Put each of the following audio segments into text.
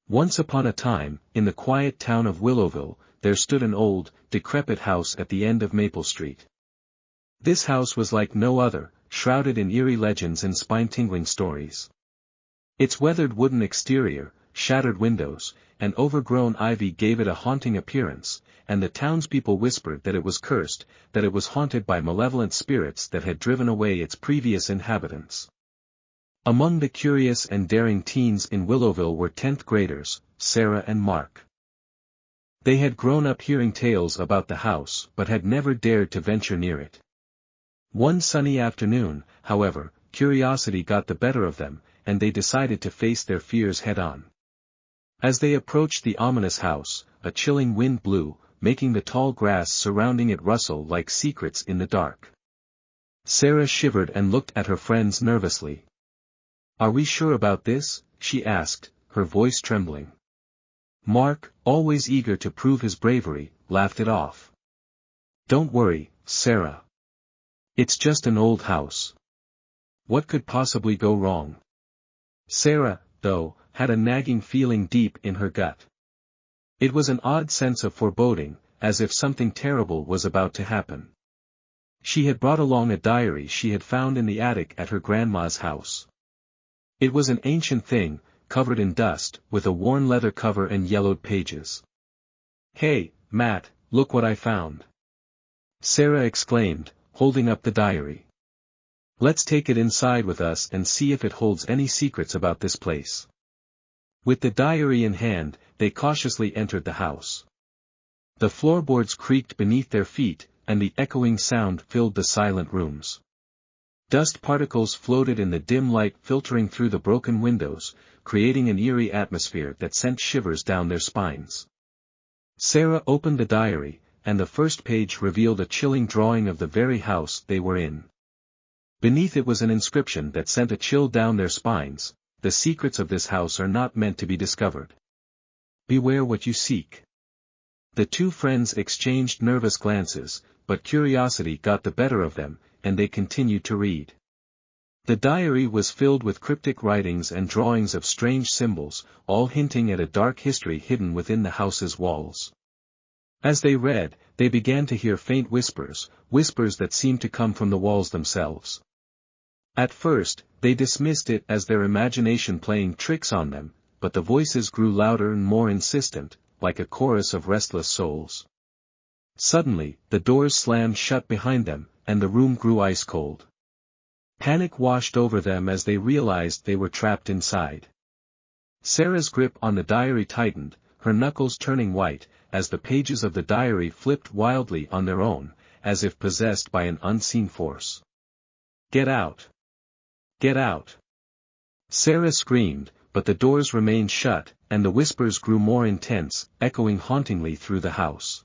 Once upon a time, in the quiet town of Willowville, there stood an old, decrepit house at the end of Maple Street. This house was like no other, shrouded in eerie legends and spine-tingling stories. Its weathered wooden exterior, shattered windows, and overgrown ivy gave it a haunting appearance, and the townspeople whispered that it was cursed, that it was haunted by malevolent spirits that had driven away its previous inhabitants. Among the curious and daring teens in Willowville were 10th graders, Sarah and Mark. They had grown up hearing tales about the house but had never dared to venture near it. One sunny afternoon, however, curiosity got the better of them, and they decided to face their fears head-on. As they approached the ominous house, a chilling wind blew, making the tall grass surrounding it rustle like secrets in the dark. Sarah shivered and looked at her friends nervously. "Are we sure about this?" she asked, her voice trembling. Mark, always eager to prove his bravery, laughed it off. "Don't worry, Sarah. It's just an old house. What could possibly go wrong?" Sarah, though, had a nagging feeling deep in her gut. It was an odd sense of foreboding, as if something terrible was about to happen. She had brought along a diary she had found in the attic at her grandma's house. It was an ancient thing, covered in dust, with a worn leather cover and yellowed pages. "Hey, Matt, look what I found!" Sarah exclaimed, holding up the diary. "Let's take it inside with us and see if it holds any secrets about this place." With the diary in hand, they cautiously entered the house. The floorboards creaked beneath their feet, and the echoing sound filled the silent rooms. Dust particles floated in the dim light filtering through the broken windows, creating an eerie atmosphere that sent shivers down their spines. Sarah opened the diary, and the first page revealed a chilling drawing of the very house they were in. Beneath it was an inscription that sent a chill down their spines: "The secrets of this house are not meant to be discovered. Beware what you seek." The two friends exchanged nervous glances, but curiosity got the better of them, and they continued to read. The diary was filled with cryptic writings and drawings of strange symbols, all hinting at a dark history hidden within the house's walls. As they read, they began to hear faint whispers, whispers that seemed to come from the walls themselves. At first, they dismissed it as their imagination playing tricks on them, but the voices grew louder and more insistent, like a chorus of restless souls. Suddenly, the doors slammed shut behind them, and the room grew ice-cold. Panic washed over them as they realized they were trapped inside. Sarah's grip on the diary tightened, her knuckles turning white, as the pages of the diary flipped wildly on their own, as if possessed by an unseen force. "Get out! Get out!" Sarah screamed, but the doors remained shut, and the whispers grew more intense, echoing hauntingly through the house.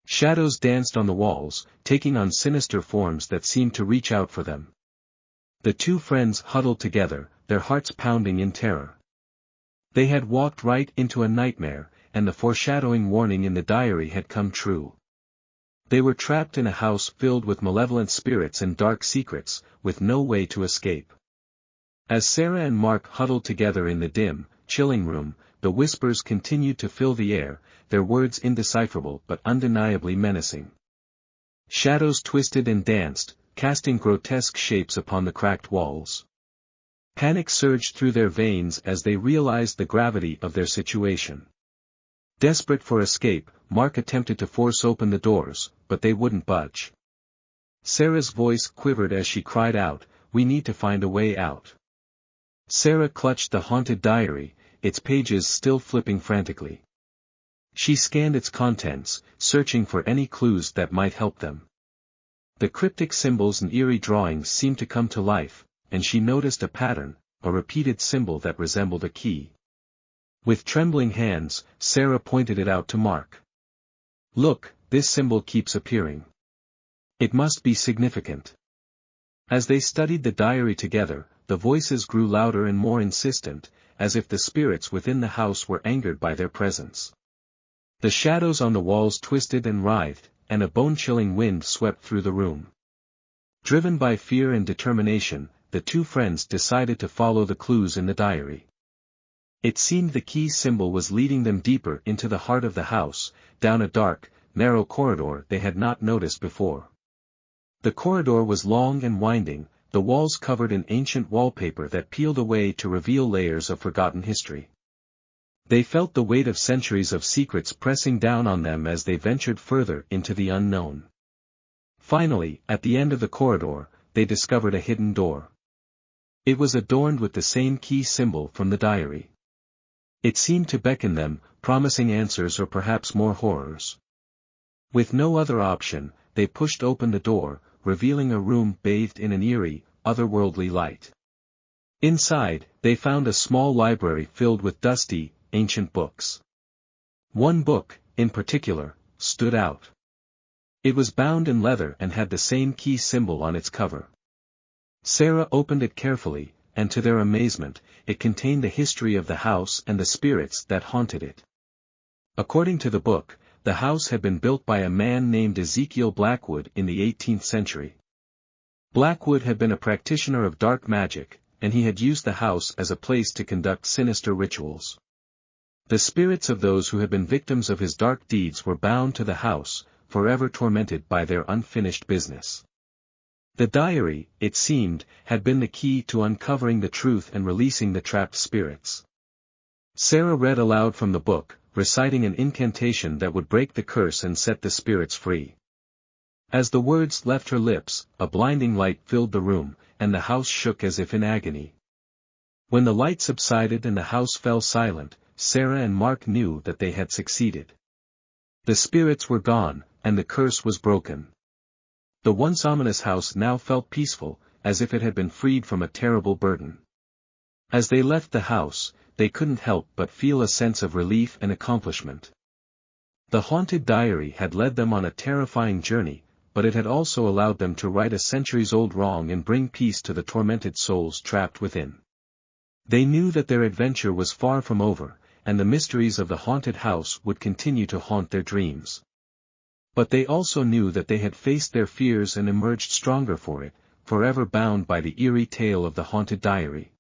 Shadows danced on the walls, taking on sinister forms that seemed to reach out for them. The two friends huddled together, their hearts pounding in terror. They had walked right into a nightmare, and the foreshadowing warning in the diary had come true. They were trapped in a house filled with malevolent spirits and dark secrets, with no way to escape. As Sarah and Mark huddled together in the dim, chilling room, the whispers continued to fill the air, their words indecipherable but undeniably menacing. Shadows twisted and danced, casting grotesque shapes upon the cracked walls. Panic surged through their veins as they realized the gravity of their situation. Desperate for escape, Mark attempted to force open the doors, but they wouldn't budge. Sarah's voice quivered as she cried out, "We need to find a way out." Sarah clutched the haunted diary, its pages still flipping frantically. She scanned its contents, searching for any clues that might help them. The cryptic symbols and eerie drawings seemed to come to life, and she noticed a pattern, a repeated symbol that resembled a key. With trembling hands, Sarah pointed it out to Mark. "Look, this symbol keeps appearing. It must be significant." As they studied the diary together, the voices grew louder and more insistent, as if the spirits within the house were angered by their presence. The shadows on the walls twisted and writhed, and a bone-chilling wind swept through the room. Driven by fear and determination, the two friends decided to follow the clues in the diary. It seemed the key symbol was leading them deeper into the heart of the house, down a dark, narrow corridor they had not noticed before. The corridor was long and winding, the walls covered in ancient wallpaper that peeled away to reveal layers of forgotten history. They felt the weight of centuries of secrets pressing down on them as they ventured further into the unknown. Finally, at the end of the corridor, they discovered a hidden door. It was adorned with the same key symbol from the diary. It seemed to beckon them, promising answers or perhaps more horrors. With no other option, they pushed open the door, revealing a room bathed in an eerie, otherworldly light. Inside, they found a small library filled with dusty, ancient books. One book, in particular, stood out. It was bound in leather and had the same key symbol on its cover. Sarah opened it carefully, and to their amazement, it contained the history of the house and the spirits that haunted it. According to the book, the house had been built by a man named Ezekiel Blackwood in the 18th century. Blackwood had been a practitioner of dark magic, and he had used the house as a place to conduct sinister rituals. The spirits of those who had been victims of his dark deeds were bound to the house, forever tormented by their unfinished business. The diary, it seemed, had been the key to uncovering the truth and releasing the trapped spirits. Sarah read aloud from the book, reciting an incantation that would break the curse and set the spirits free. As the words left her lips, a blinding light filled the room, and the house shook as if in agony. When the light subsided and the house fell silent, Sarah and Mark knew that they had succeeded. The spirits were gone, and the curse was broken. The once ominous house now felt peaceful, as if it had been freed from a terrible burden. As they left the house, they couldn't help but feel a sense of relief and accomplishment. The haunted diary had led them on a terrifying journey, but it had also allowed them to right a centuries-old wrong and bring peace to the tormented souls trapped within. They knew that their adventure was far from over, and the mysteries of the haunted house would continue to haunt their dreams. But they also knew that they had faced their fears and emerged stronger for it, forever bound by the eerie tale of the haunted diary.